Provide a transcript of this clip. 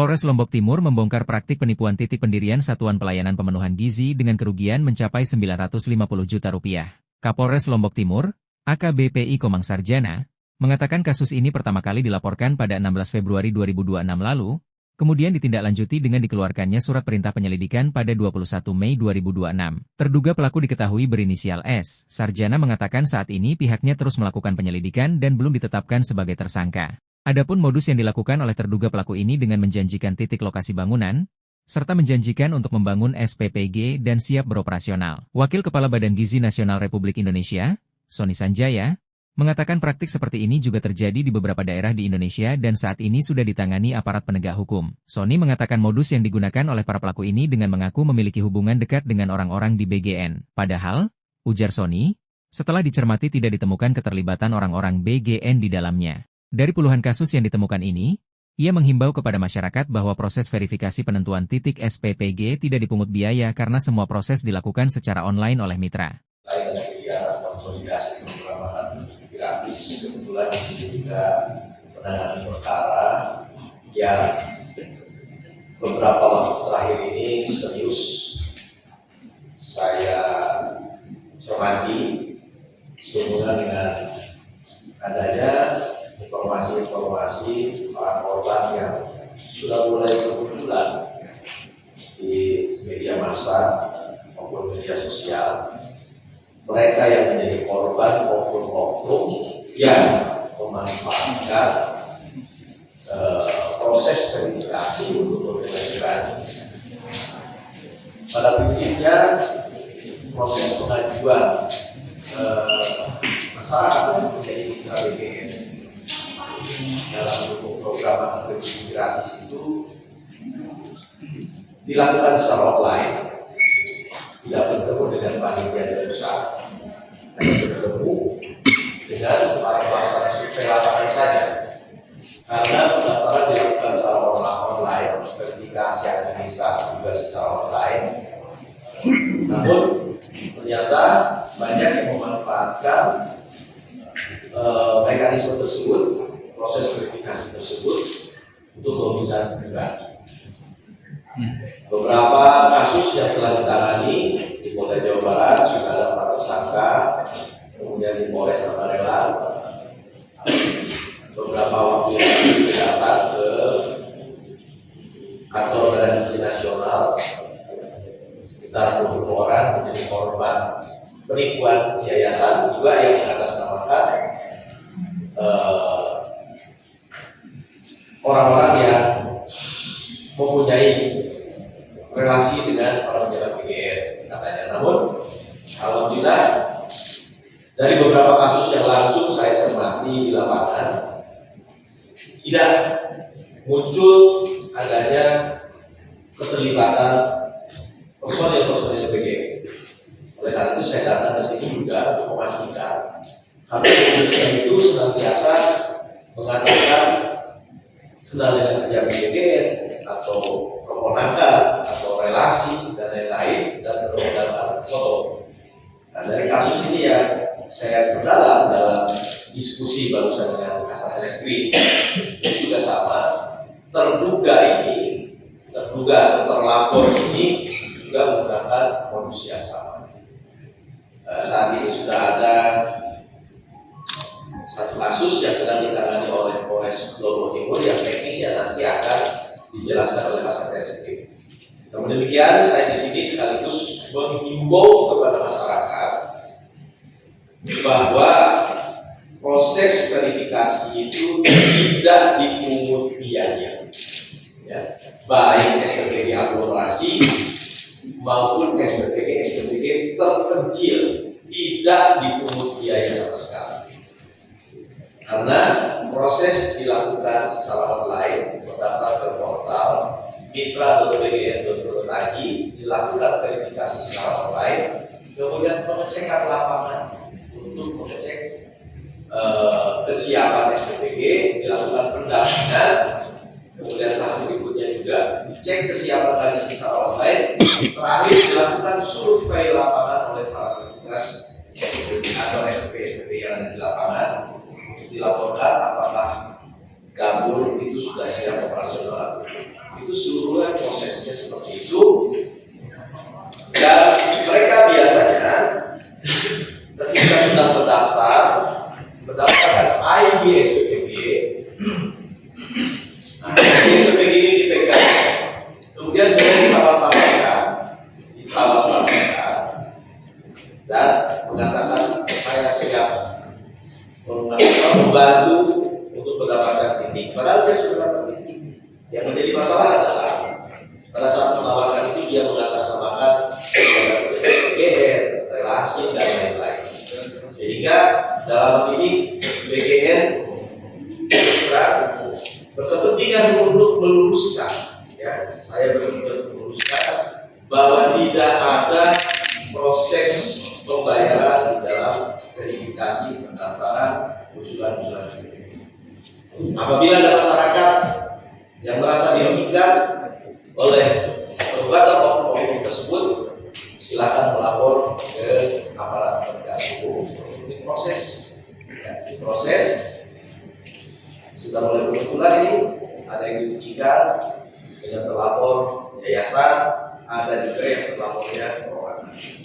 Kapolres Lombok Timur membongkar praktik penipuan titik pendirian Satuan Pelayanan Pemenuhan Gizi dengan kerugian mencapai 950 juta rupiah. Kapolres Lombok Timur, AKBP Komang Sarjana, mengatakan kasus ini pertama kali dilaporkan pada 16 Februari 2026 lalu, kemudian ditindaklanjuti dengan dikeluarkannya surat perintah penyelidikan pada 21 Mei 2026. Terduga pelaku diketahui berinisial S. Sarjana mengatakan saat ini pihaknya terus melakukan penyelidikan dan belum ditetapkan sebagai tersangka. Adapun modus yang dilakukan oleh terduga pelaku ini dengan menjanjikan titik lokasi bangunan, serta menjanjikan untuk membangun SPPG dan siap beroperasional. Wakil Kepala Badan Gizi Nasional Republik Indonesia, Sony Sanjaya, mengatakan praktik seperti ini juga terjadi di beberapa daerah di Indonesia dan saat ini sudah ditangani aparat penegak hukum. Sony mengatakan modus yang digunakan oleh para pelaku ini dengan mengaku memiliki hubungan dekat dengan orang-orang di BGN. Padahal, ujar Sony, setelah dicermati tidak ditemukan keterlibatan orang-orang BGN di dalamnya. Dari puluhan kasus yang ditemukan ini, ia menghimbau kepada masyarakat bahwa proses verifikasi penentuan titik SPPG tidak dipungut biaya karena semua proses dilakukan secara online oleh mitra. Lain dari konsolidasi beberapa hal gratis, kebetulan di sini juga menangani perkara yang beberapa waktu terakhir ini serius saya cermati sehubungan dengan adanya informasi para korban yang sudah mulai bermunculan di media massa maupun media sosial. Mereka yang menjadi korban maupun oknum yang memanfaatkan proses verifikasi untuk mengajukan. Pada prinsipnya proses pengajuan masyarakat menjadi mitra BGN dalam bentuk program akreditasi gratis itu dilakukan secara online, tidak bertemu dengan panitia dan pusat, hanya bertemu dengan para pelaksana survei lapangan saja. Karena pendaftaran dilakukan secara online, verifikasi administrasi juga secara online. Namun ternyata banyak yang memanfaatkan mekanisme tersebut, proses verifikasi tersebut untuk kepentingan pribadi. Beberapa kasus yang telah ditangani di Polda Jawa Barat sudah ada 4 tersangka, kemudian di Polres Tabarelang beberapa waktu yang lalu datang ke kantor Badan Gizi Nasional sekitar 20 orang menjadi korban penipuan yayasan juga yang mengatasnamakan orang-orang yang mempunyai relasi dengan para penjabat BGN katanya. Namun alhamdulillah dari beberapa kasus yang langsung saya cermati di lapangan tidak muncul adanya keterlibatan personil BGN. Oleh karena itu saya datang ke sini juga untuk memastikan karena modusnya itu senantiasa mengatakan kenal dengan penjabat BGN atau keponakan atau relasi dan lain-lain dan menggunakan foto. Nah, dari kasus ini yang saya perdalam dalam diskusi barusan dengan Kasat Reskrim itu juga sama, terduga atau terlapor ini juga menggunakan modus yang sama. Saat ini sudah ada satu kasus yang sedang ditangani oleh Polres Lombok Timur yang teknisnya nanti akan dijelaskan oleh Kasat Reskrim. Namun demikian, saya di sini sekaligus menghimbau kepada masyarakat bahwa proses verifikasi itu tidak dipungut biaya, ya, baik SPPG aglomerasi maupun SPPG terpencil tidak dipungut biaya sama sekali. Karena proses dilakukan secara online, terdaftar ke portal mitra.bgn.go.id, dilakukan verifikasi secara online, kemudian pengecekan lapangan untuk mengecek kesiapan SPPG, dilakukan pendampingan, kemudian tahap berikutnya juga dicek kesiapan lagi secara online, terakhir dilakukan survei lapangan oleh para petugas SPPG atau SPP yang ada di lapangan, dilaporkan apakah dapur itu sudah siap operasional atau itu seluruhnya prosesnya seperti itu. Dan mereka biasanya ketika sudah mendaftarkan ID SPPG, nah, ID SPPG ini dipegang, kemudian ditawar-tawarkan dan mengatakan saya siap membantu untuk mendapatkan titik. Padahal dia sudah dapat titik. Yang menjadi masalah adalah pada saat menawarkan itu dia mengatasnamakan BGN, relasi dan lain-lain. Sehingga dalam hal ini BGN berkepentingan untuk meluruskan, ya, saya berkepentingan meluruskan bahwa tidak ada proses pembayaran di dalam verifikasi pendaftaran usulan-usulan ini. Apabila ada masyarakat yang merasa dirugikan oleh perbuatan oknum tersebut, silakan melapor ke aparat penegak hukum. Diproses, ya, diproses. Sudah mulai bermunculan ini, ada yang dirugikan, yang terlapor yayasan, ada juga yang terlapornya perorangan.